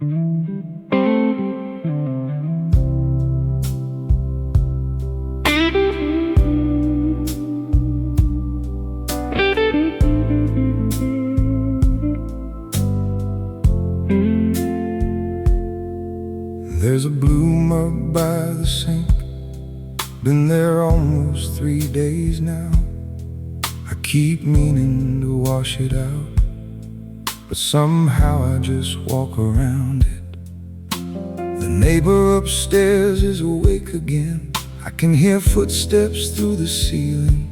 There's a blue mug by the sink, been there almost 3 days now. I keep meaning to wash it out, but somehow I just walk around it. The neighbor upstairs is awake again. I can hear footsteps through the ceiling.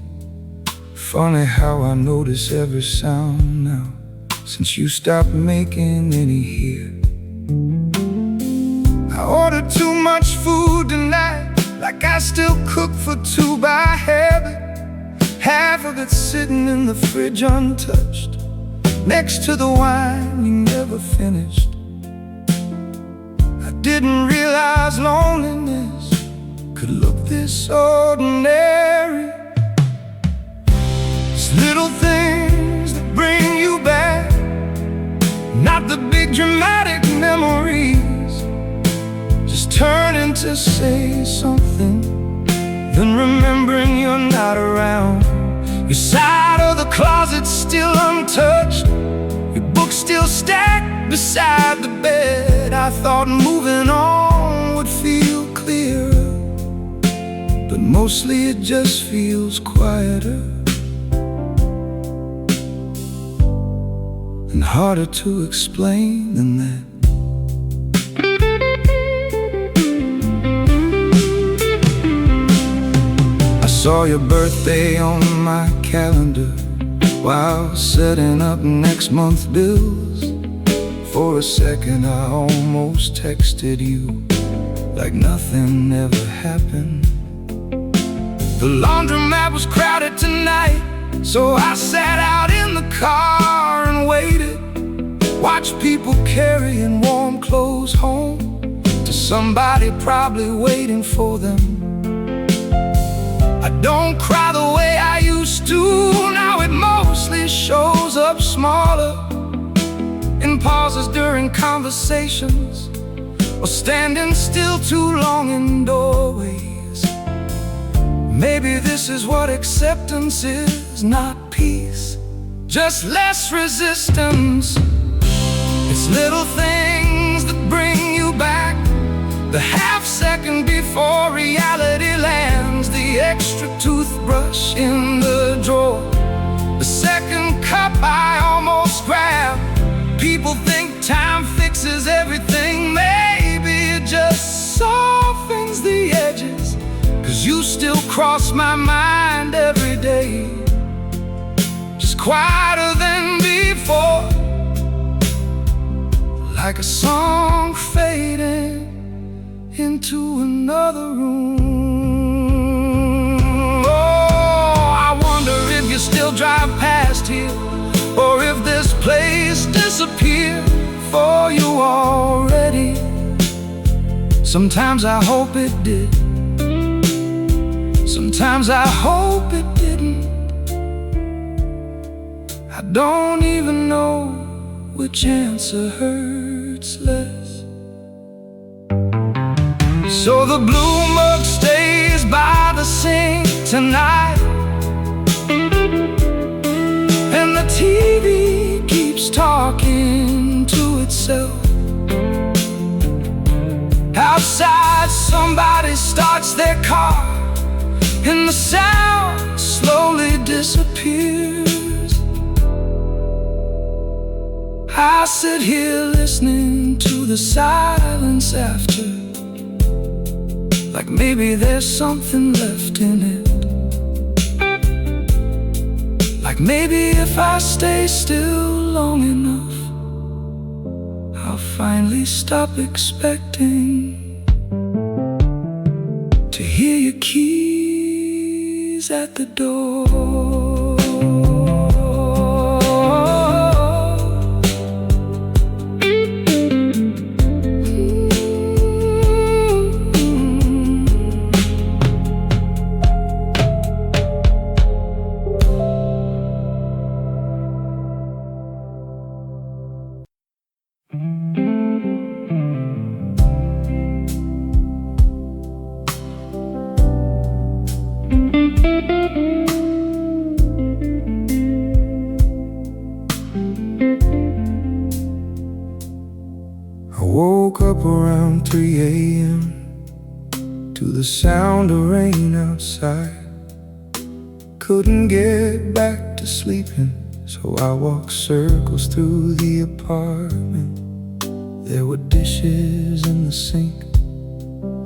Funny how I notice every sound now, since you stopped making any here. I ordered too much food tonight, like I still cook for two by habit. Half of it sitting in the fridge untouched, next to the wine you never finished. I didn't realize loneliness could look this ordinary. It's little things that bring you back, not the big dramatic memories. Just turning to say something, then remembering you're not around. Your side of the closet still untouched, your books still stacked beside the bed. I thought moving on would feel clearer, but mostly it just feels quieter and harder to explain than that. I saw your birthday on my calendar while setting up next month's bills. For a second I almost texted you like nothing ever happened. The laundromat was crowded tonight, so I sat out in the car and waited. Watched people carrying warm clothes home to somebody probably waiting for them. I don't cry the way I used to, now it mostly shows up smaller in pauses during conversations, or standing still too long in doorways. Maybe this is what acceptance is, not peace, just less resistance. It's little things that bring you back, the half second before reality lands, the extra toothbrush in the drawer, the second cup I almost grabbed. People think time fixes everything, maybe it just softens the edges, 'cause you still cross my mind every day, just quieter than before, like a song fading into another room. Oh, I wonder if you still drive past here, or if this place disappeared for you already. Sometimes I hope it did, sometimes I hope it didn't. I don't even know which answer hurts less. So the blue mug stays by the sink tonight, and the TV keeps talking to itself. Outside somebody starts their car, and the sound slowly disappears. I sit here listening to the silence after, like maybe there's something left in it, like maybe if I stay still long enough, I'll finally stop expecting to hear your keys at the door. I woke up around 3 a.m. to the sound of rain outside. Couldn't get back to sleeping, so I walked circles through the apartment. There were dishes in the sink,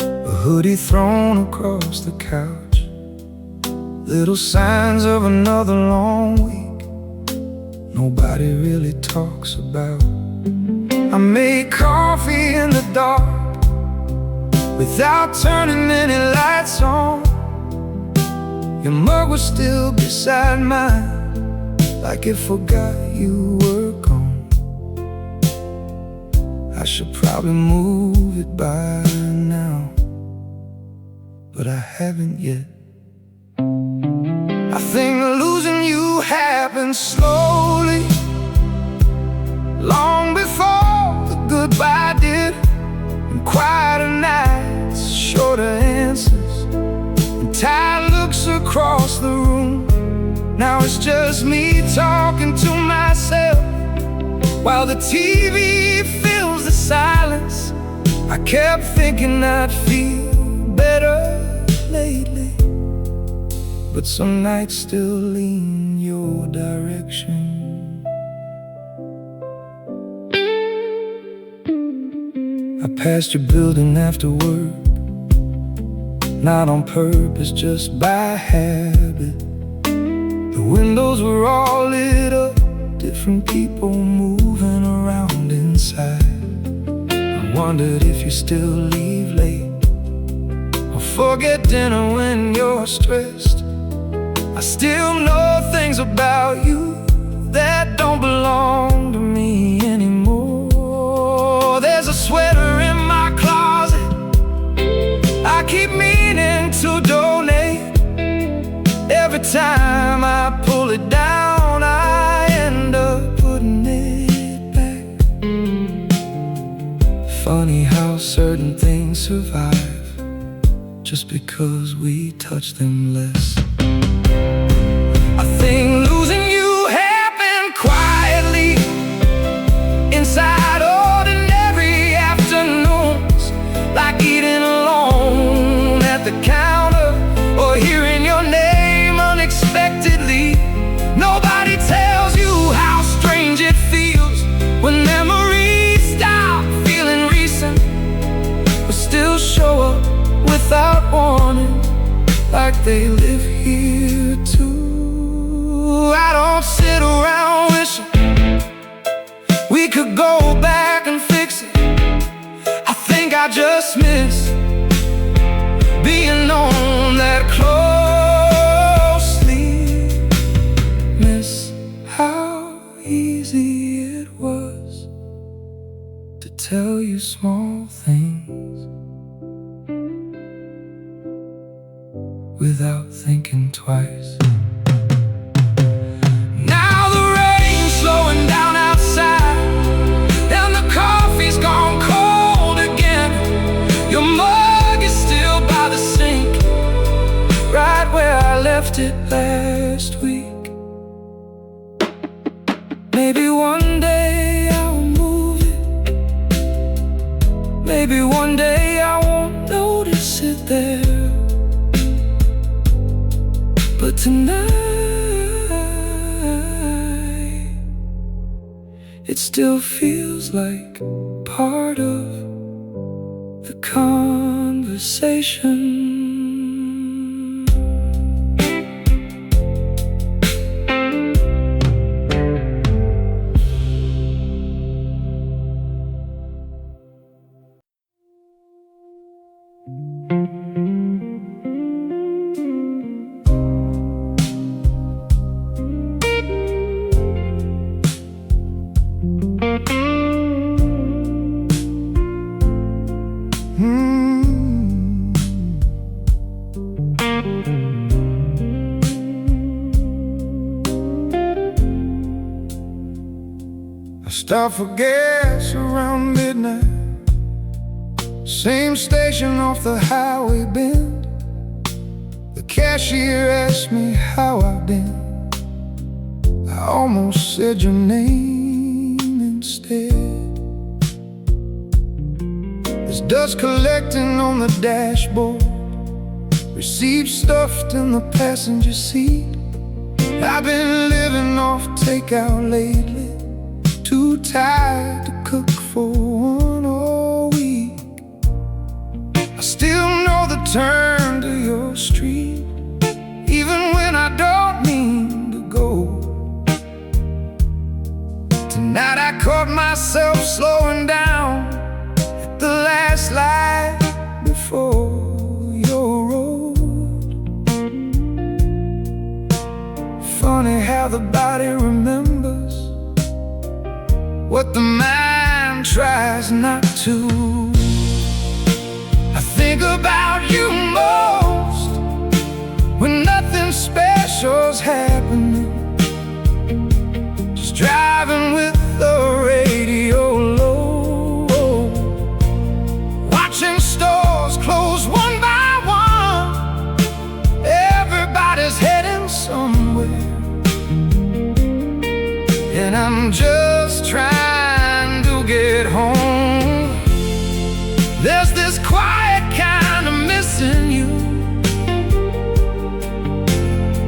a hoodie thrown across the couch, little signs of another long week nobody really talks about. I made coffee in the dark without turning any lights on. Your mug was still beside mine, like it forgot you were gone. I should probably move it by now, but I haven't yet. I think losing you happened slowly, long before the goodbye did. And quieter nights, shorter answers, and tired looks across the room. Now it's just me talking to myself, while the TV fills the silence. I kept thinking I'd feel better lately, but some nights still lean your direction. I passed your building after work, not on purpose, just by habit. The windows were all lit up, different people moving around inside. I wondered if you still leave late or forget dinner when you're stressed. I still know things about you that don't belong to me anymore. There's a sweater in my closet I keep meaning to donate. Every time I pull it down, I end up putting it back. Funny how certain things survive just because we touch them less. I think losing you happened quietly, inside ordinary afternoons, like eating alone at the counter or hearing your name unexpectedly. Nobody tells you how strange it feels when memories stop feeling recent, but still show up without warning, like they live here too. I don't sit around wishing we could go back and fix it. I think I just miss being known that closely. Miss how easy it was to tell you small things without thinking twice. Now the rain's slowing down outside, and the coffee's gone cold again. Your mug is still by the sink, right where I left it last week. Maybe one day I'll move it, maybe one day I won't notice it there, but tonight it still feels like part of the conversation. I stop for gas around midnight, same station off the highway bend. The cashier asked me how I've been. I almost said your name instead. There's dust collecting on the dashboard, receipts stuffed in the passenger seat. I've been living off takeout lately, too tired to cook for one all week. I still know the turn to your street, even when I don't mean to go. Tonight I caught myself slowing down at the last light before your road. Funny how the body remembers what the mind tries not to. I think about you most when nothing special's happening, just driving with the radio low, watching stores close one by one. Everybody's heading somewhere, and I'm just trying to get home. There's this quiet kind of missing you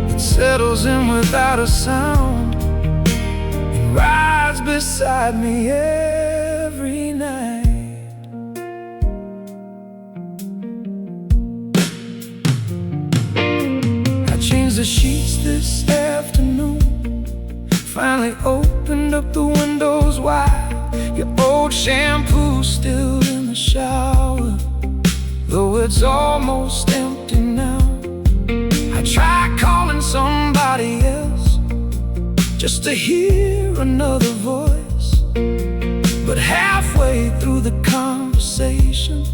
that settles in without a sound and rides beside me every night. I changed the sheets this afternoon, finally opened up the windows wide. Your old shampoo's still in the shower, though it's almost empty now. I tried calling somebody else just to hear another voice, but halfway through the conversation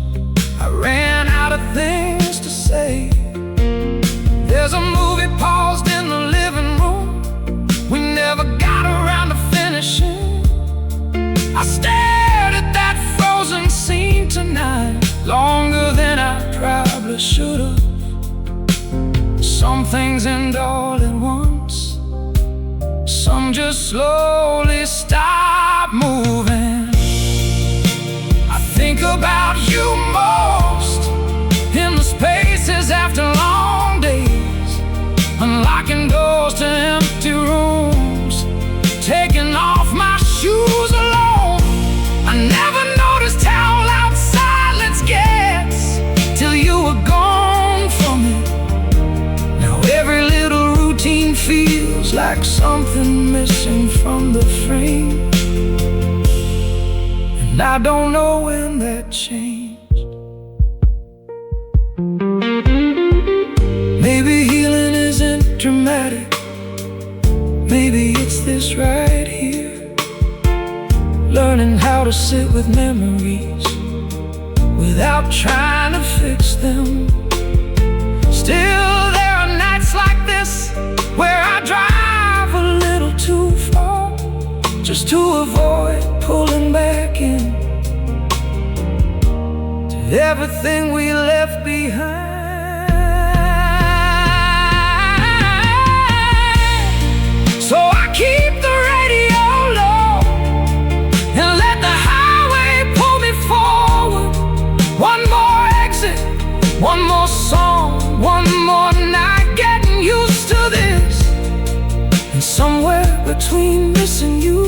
I ran out of things to say. There's a movie paused in the living room we never got around to finishing. I stared at that frozen scene tonight longer than I probably should have. Some things end all at once, some just slowly stop moving. I think about you most in the spaces after long days, unlocking doors to empty rooms, taking off my shoes alone. I never noticed how loud silence gets till you were gone from it. Now every little routine feels like something missing from the frame, and I don't know when that changed. Maybe healing isn't dramatic, maybe it's this right here, learning how to sit with memories without trying to fix them. Still, there are nights like this where I drive a little too far just to avoid pulling back in to everything we left behind. So I keep the radio low and let the highway pull me forward. One more exit, one more song, one more night getting used to this. And somewhere between missing you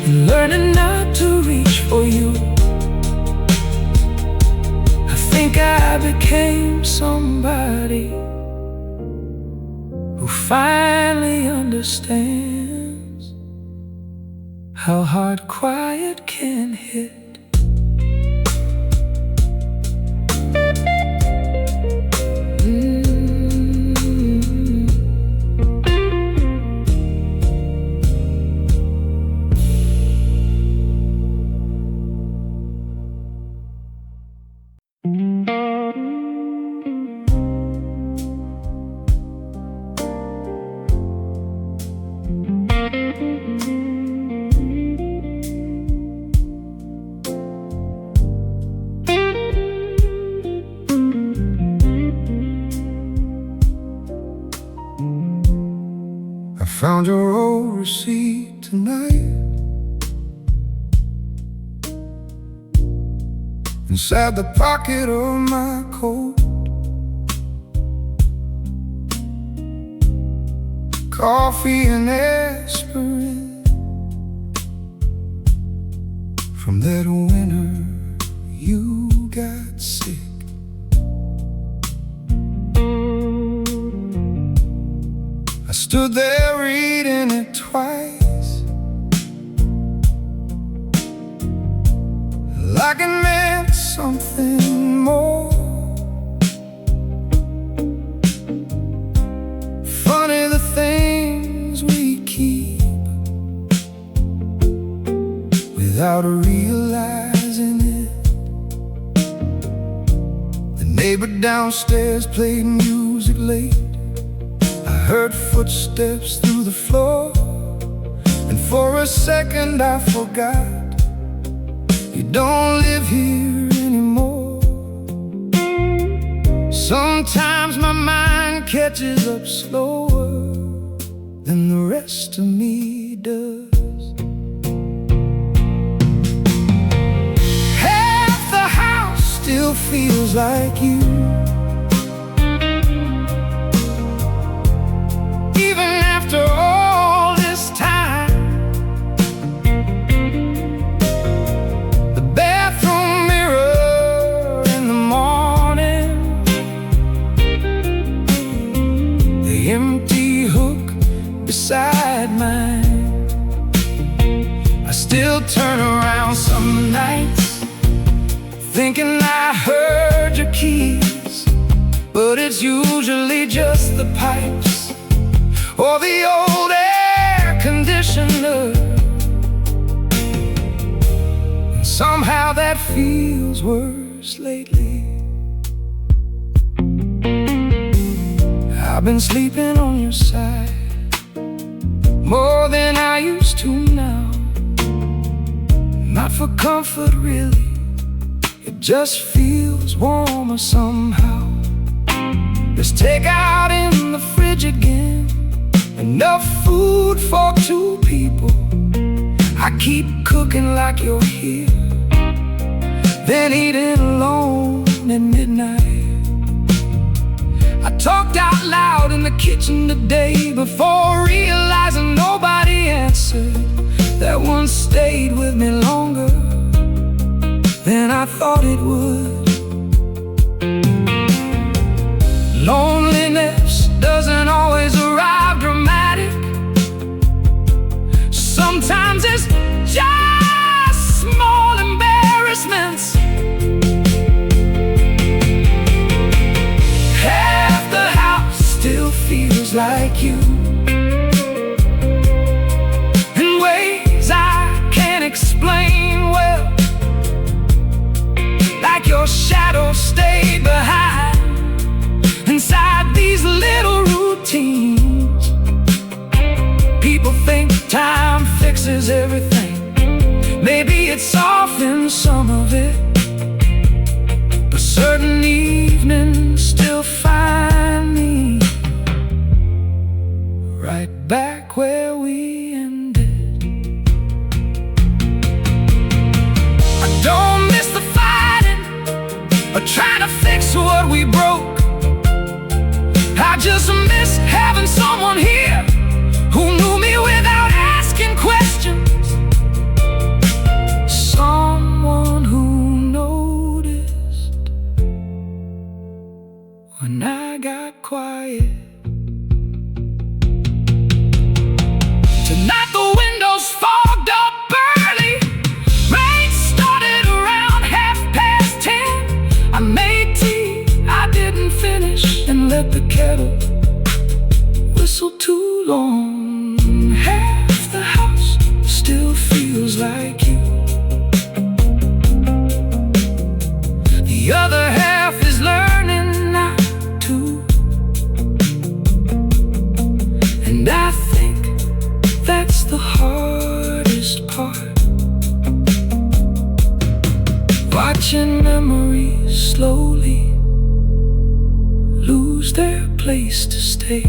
and learning not to reach for you, I think I became somebody who finally understands how hard quiet can hit. Found your old receipt tonight. inside the pocket of my coat. Coffee and aspirin from that winter you got sick. I stood there reading it twice, like it meant something more. Funny the things we keep without realizing it. The neighbor downstairs played music late. I heard footsteps through the floor, and for a second I forgot you don't live here anymore. Sometimes my mind catches up slower than the rest of me does. Half the house still feels like you, even after all this time. The bathroom mirror in the morning, the empty hook beside mine. I still turn around some nights thinking I heard your keys, but it's usually just the pipes or the old air conditioner. And somehow that feels worse lately. I've been sleeping on your side more than I used to now. Not for comfort really, it just feels warmer somehow. There's takeout in the fridge again, enough food for 2 people. I keep cooking like you're here, then eating alone at midnight. I talked out loud in the kitchen today before realizing nobody answered. That one stayed with me longer than I thought it would. Loneliness doesn't always arrive dramatic. Sometimes it's just small embarrassments. Half the house still feels like you, in ways I can't explain well, like your shadow stayed behind inside these little routines. People think time fixes everything. Maybe it softens some of it, but certain evenings still find me right back where we ended. I don't miss the fighting or trying to fix what we broke. I just miss having someone here who knew me without asking questions. Someone who noticed when I got quiet. Tonight the windows fogged up early. Rain started around 10:30. I made tea I didn't finish and let the kettle whistle too long. Half the house still feels like you, the other half is learning not to. And I think that's the hardest part, watching memories slowly lose their place to stay.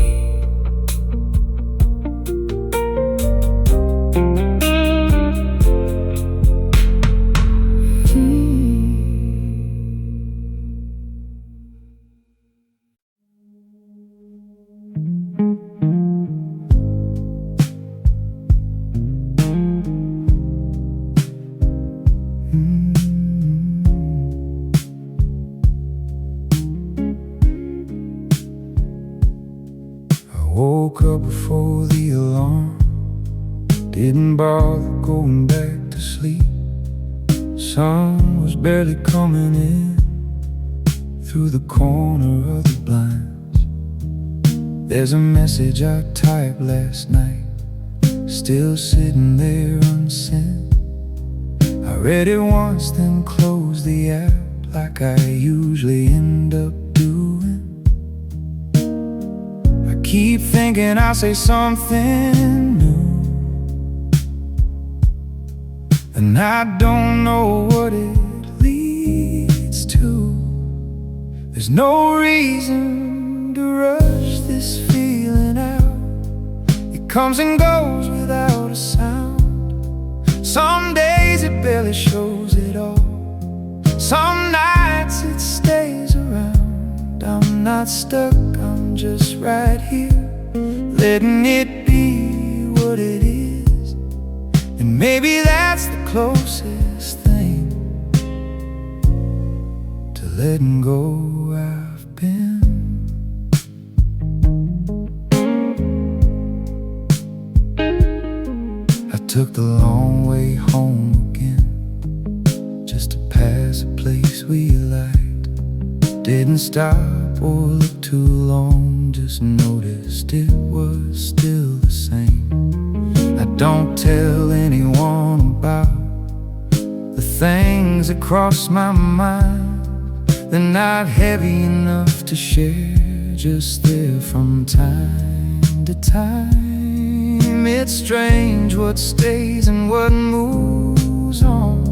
woke up before the alarm. Didn't bother going back to sleep. Sun was barely coming in through the corner of the blinds. There's a message I typed last night, still sitting there unsent. I read it once, then closed the app like I usually end up doing. I keep thinking I'll say something new, and I don't know what it leads to. There's no reason to rush this feeling out. It comes and goes without a sound. Some days it barely shows at all. Some nights it stays around. I'm not stuck, I'm just right here, letting it be what it is. And maybe that's the closest thing to letting go I've been. I took the long way home again, just to pass a place we liked. Didn't stop or look too long, just noticed it was still the same. I don't tell anyone about the things that cross my mind. They're not heavy enough to share, just there from time to time. It's strange what stays and what moves on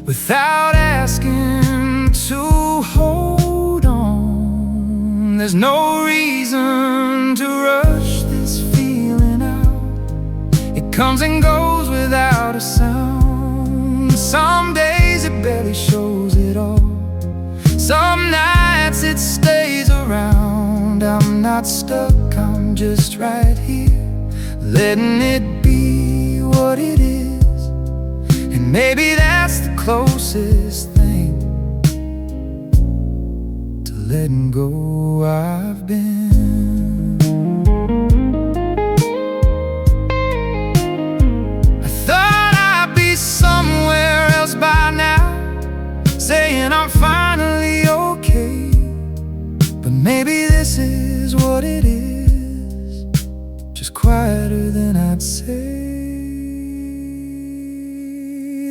without asking to hold on. There's no reason to rush this feeling out. It comes and goes without a sound. Some days it barely shows at all. Some nights it stays around. I'm not stuck, I'm just right here, letting it be what it is. And maybe that's the closest thing to letting go I've been. I thought I'd be somewhere else by now, saying I'm finally okay. But maybe this is what it is, just quieter than I'd say.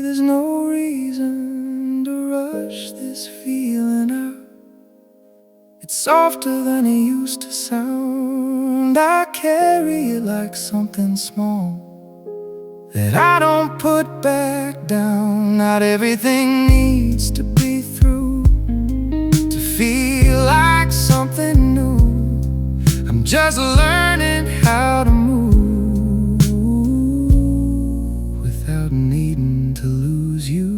There's no reason to rush this feeling out. It's softer than it used to sound. I carry it like something small that I don't put back down. Not everything needs to be through to feel like something new. I'm just learning how to move without needing to lose you.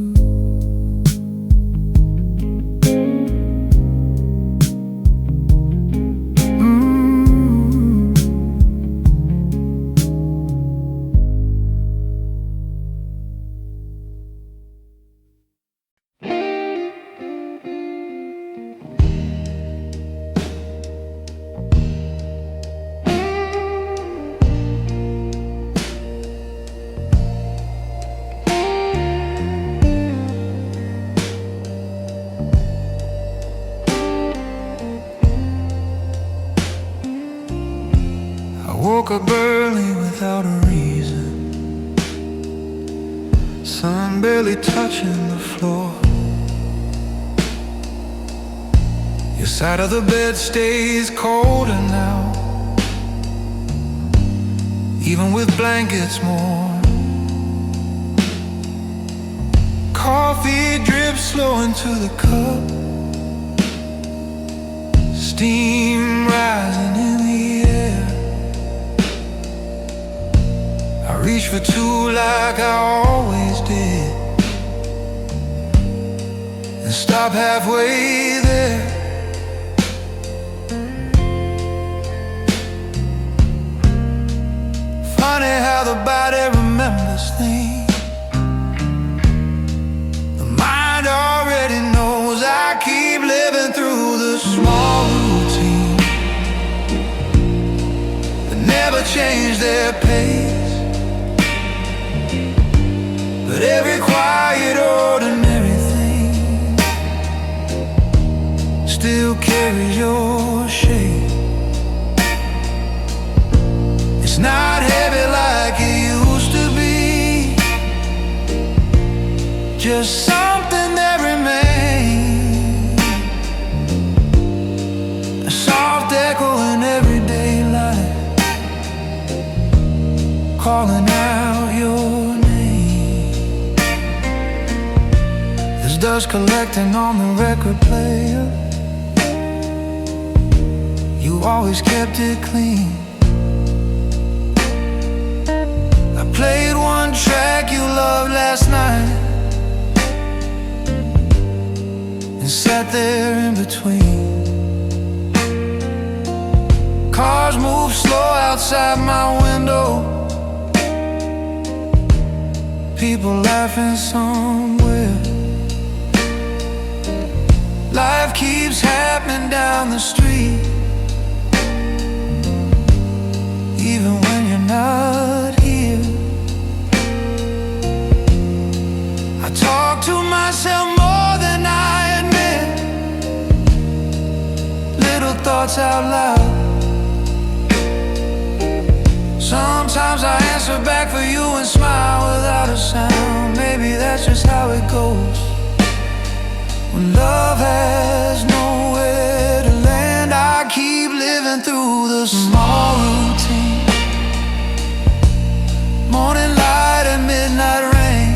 Woke up early without a reason, sun barely touching the floor. Your side of the bed stays colder now, even with blankets more. Coffee drips slow into the cup, steam rising in the air. I reach for two like I always did, and stop halfway there. Funny how the body remembers things the mind already knows. I keep living through the small routine, change their pace, but every quiet, ordinary thing still carries your shape. It's not heavy like it used to be, just something that remains, a soft echo in everyday life, calling out your name. There's dust collecting on the record player. You always kept it clean. I played one track you loved last night and sat there in between. Cars move slow outside my window, people laughing somewhere. Life keeps happening down the street, even when you're not here. I talk to myself more than I admit, little thoughts out loud. Sometimes I answer back for you and smile without a sound. Maybe that's just how it goes when love has nowhere to land. I keep living through the small routine, morning light and midnight rain,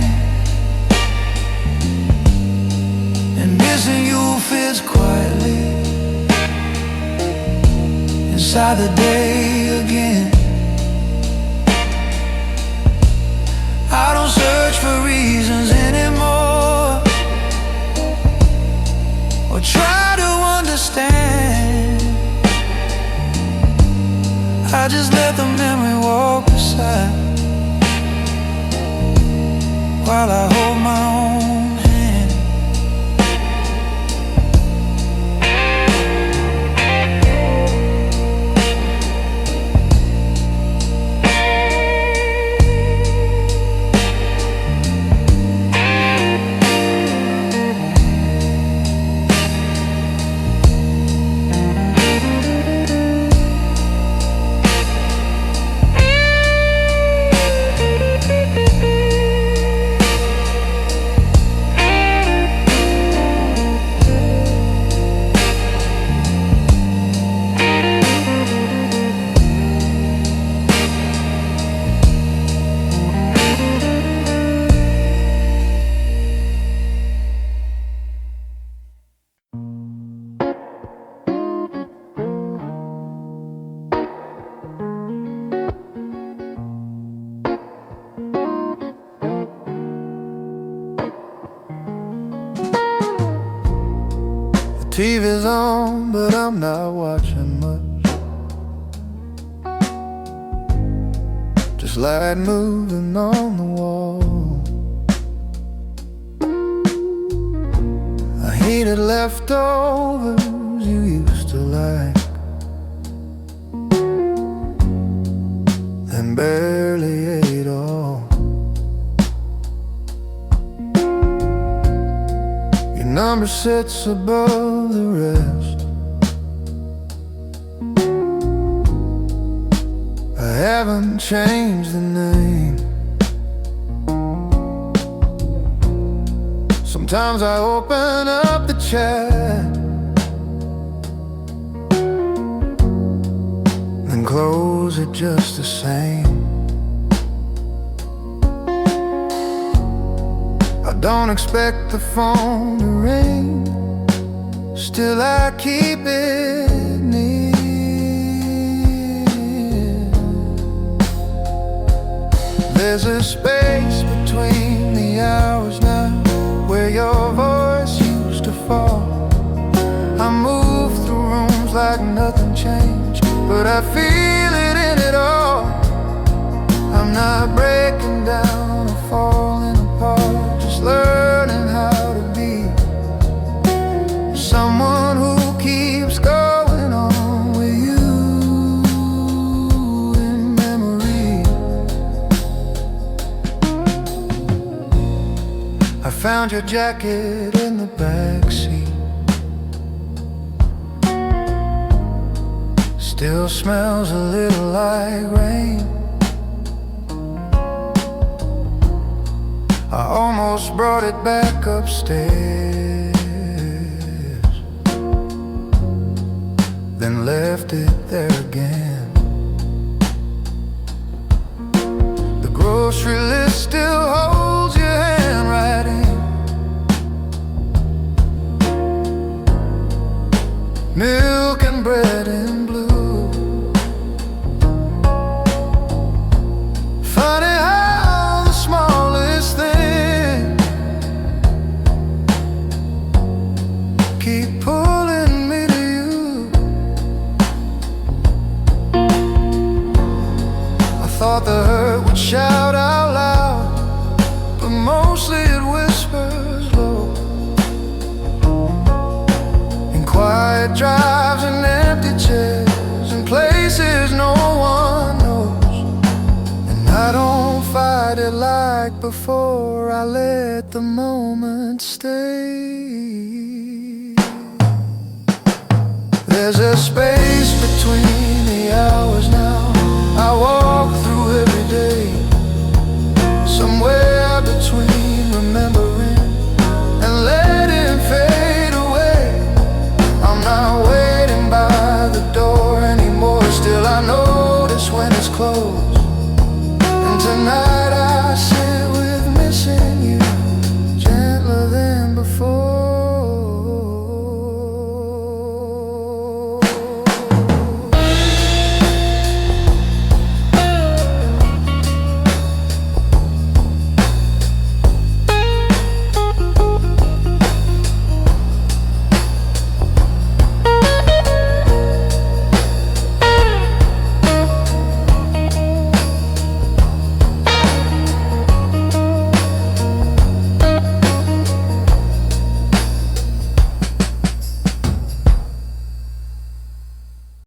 and missing you fits quietly inside the day again. I don't search for reasons anymore, or try to understand. I just let the memory walk beside while I hold my own hand. TV's on, but I'm not watching much. Just light moving on the wall. I hated leftovers you used to like, then barely ate all. Your number sits above the rest. I haven't changed the name. Sometimes I open up the chat, then close it just the same. I don't expect the phone to ring, still I keep it near. There's a space between the hours now where your voice used to fall. I move through rooms like nothing changed, but I feel it in it all. I'm not breaking down or falling apart, just learning how to be someone who keeps going on with you in I found your jacket in the backseat. Still smells a little like rain. I almost brought it back upstairs, then left it there again. The grocery list still holds your handwriting. Milk and bread in blue. Funny how the smallest thing keep pulling me to you. I thought the hurt would shout out loud, but mostly it whispers low. In quiet drives and empty chairs, and places no one knows. And I don't fight it like before, I let the moment stay. There's a space between